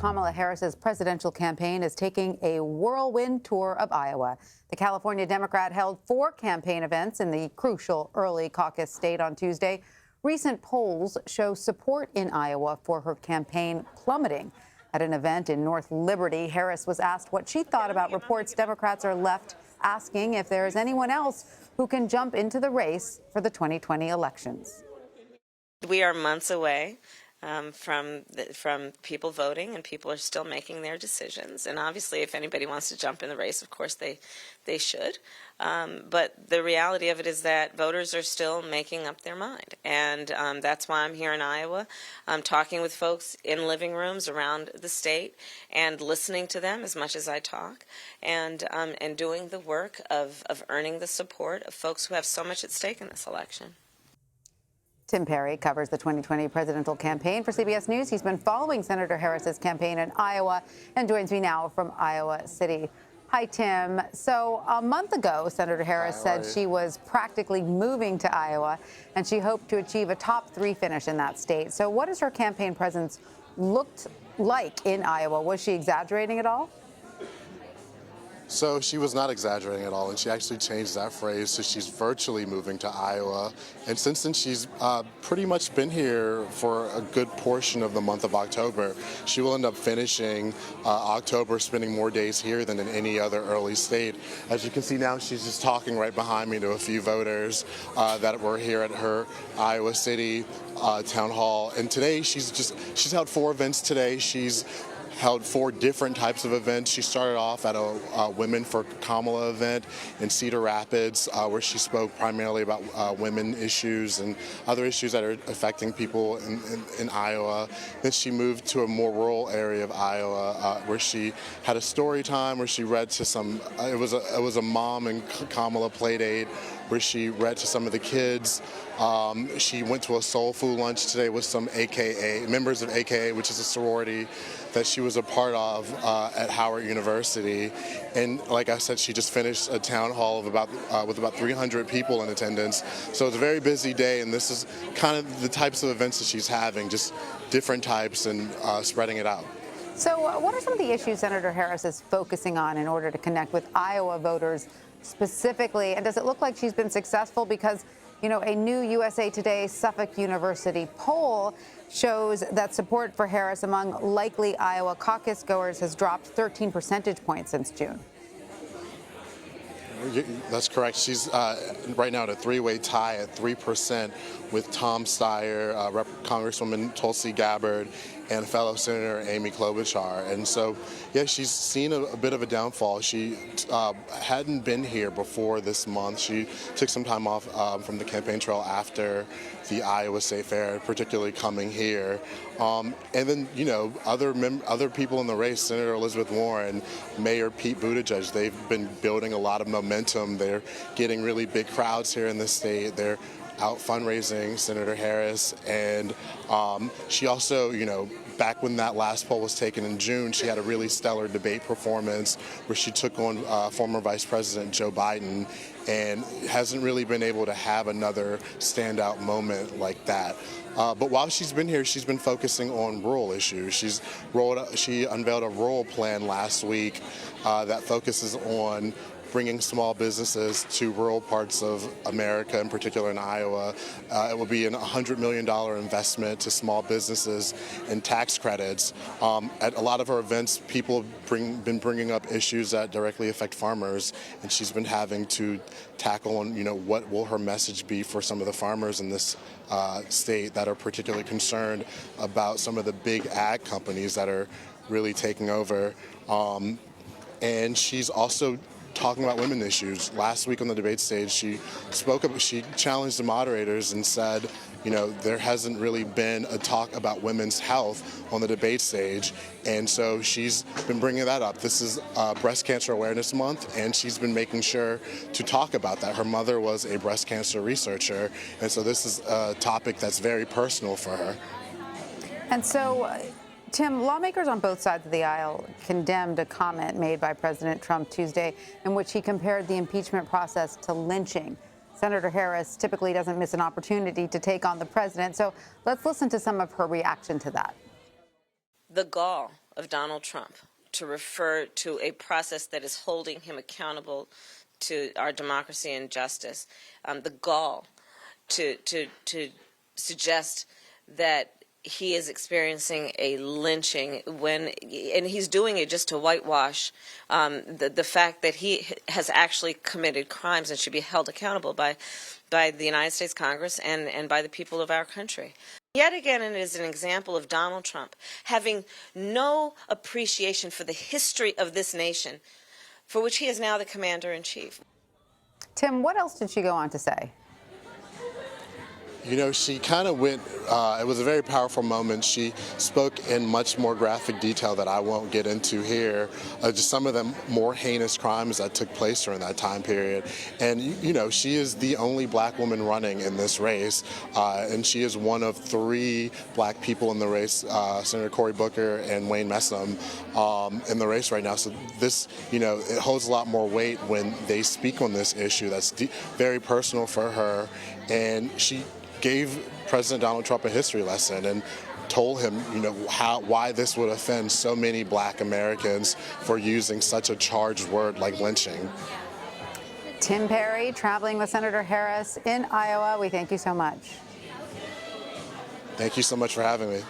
Kamala Harris's presidential campaign is taking a whirlwind tour of Iowa. The California Democrat held 4 campaign events in the crucial early caucus state on Tuesday. Recent polls show support in Iowa for her campaign plummeting. At an event in North Liberty, Harris was asked what she thought about reports Democrats are left asking if there is anyone else who can jump into the race for the 2020 elections. We are months away from people voting, and people are still making their decisions. And obviously, if anybody wants to jump in the race, of course they should. But the reality of it is that voters are still making up their mind, and that's why I'm here in Iowa. I'm talking with folks in living rooms around the state and listening to them as much as I talk, and doing the work of earning the support of folks who have so much at stake in this election. Tim Perry covers the 2020 presidential campaign for CBS News. He's been following Senator Harris's campaign in Iowa and joins me now from Iowa City. Hi, Tim. So a month ago, Senator Harris said she was practically moving to Iowa and she hoped to achieve a top 3 finish in that state. So what has her campaign presence looked like in Iowa? Was she exaggerating at all? So she was not exaggerating at all, and she actually changed that phrase to she's virtually moving to Iowa. And since then, she's pretty much been here for a good portion of the month of October. She will end up finishing October, spending more days here than in any other early state. As you can see now, she's just talking right behind me to a few voters that were here at her Iowa City town hall. And today, she's held 4 events today. She's held 4 different types of events. She started off at a Women for Kamala event in Cedar Rapids, where she spoke primarily about women issues and other issues that are affecting people in Iowa. Then she moved to a more rural area of Iowa, where she had a story time, where she read to some. It was a mom and Kamala play date, where she read to some of the kids. She went to a soul food lunch today with some members of AKA, which is a sorority that she was a part of at Howard University. And like I said, she just finished a town hall of with about 300 people in attendance. So it's a very busy day, and this is kind of the types of events that she's having, just different types and spreading it out. So what are some of the issues Senator Harris is focusing on in order to connect with Iowa voters specifically? And does it look like she's been successful? Because, you know, a new USA Today Suffolk University poll shows that support for Harris among likely Iowa caucus goers has dropped 13 percentage points since June. That's correct. She's right now at a 3-way tie at 3% with Tom Steyer, Congresswoman Tulsi Gabbard, and fellow Senator Amy Klobuchar. And so, yeah, she's seen a bit of a downfall. She hadn't been here before this month. She took some time off from the campaign trail after the Iowa State Fair, particularly coming here. And then, you know, other people in the race, Senator Elizabeth Warren, Mayor Pete Buttigieg, they've been building a lot of momentum. They're getting really big crowds here in the state. They're out fundraising Senator Harris, and she also, you know, back when that last poll was taken in June, she had a really stellar debate performance where she took on former Vice President Joe Biden, and hasn't really been able to have another standout moment like that. But while she's been here, she's been focusing on rural issues. She unveiled a rural plan last week that focuses on bringing small businesses to rural parts of America, in particular in Iowa. It will be a $100 million investment to small businesses and tax credits. At a lot of her events, people have been bringing up issues that directly affect farmers, and she's been having to tackle on, you know, what will her message be for some of the farmers in this state that are particularly concerned about some of the big ag companies that are really taking over. And she's also talking about women issues. Last week on the debate stage, she challenged the moderators and said, you know, there hasn't really been a talk about women's health on the debate stage, and so she's been bringing that up. This is Breast Cancer Awareness Month, and she's been making sure to talk about that. Her mother was a breast cancer researcher, and so this is a topic that's very personal for her. And so, Tim, lawmakers on both sides of the aisle condemned a comment made by President Trump Tuesday in which he compared the impeachment process to lynching. Senator Harris typically doesn't miss an opportunity to take on the president, so let's listen to some of her reaction to that. The gall of Donald Trump to refer to a process that is holding him accountable to our democracy and justice, the gall to suggest that he is experiencing a lynching and he's doing it just to whitewash the fact that he has actually committed crimes and should be held accountable by the United States Congress and by the people of our country. Yet again, it is an example of Donald Trump having no appreciation for the history of this nation, for which he is now the commander-in-chief. Tim, what else did she go on to say? You know, she kind of went, it was a very powerful moment. She spoke in much more graphic detail that I won't get into here, just some of the more heinous crimes that took place during that time period. And, you know, she is the only black woman running in this race, and she is one of 3 black people in the race, Senator Cory Booker and Wayne Messam, in the race right now. So this, you know, it holds a lot more weight when they speak on this issue that's very personal for her. And she gave President Donald Trump a history lesson and told him, you know, why this would offend so many black Americans for using such a charged word like lynching. Tim Perry, traveling with Senator Harris in Iowa. We thank you so much. Thank you so much for having me.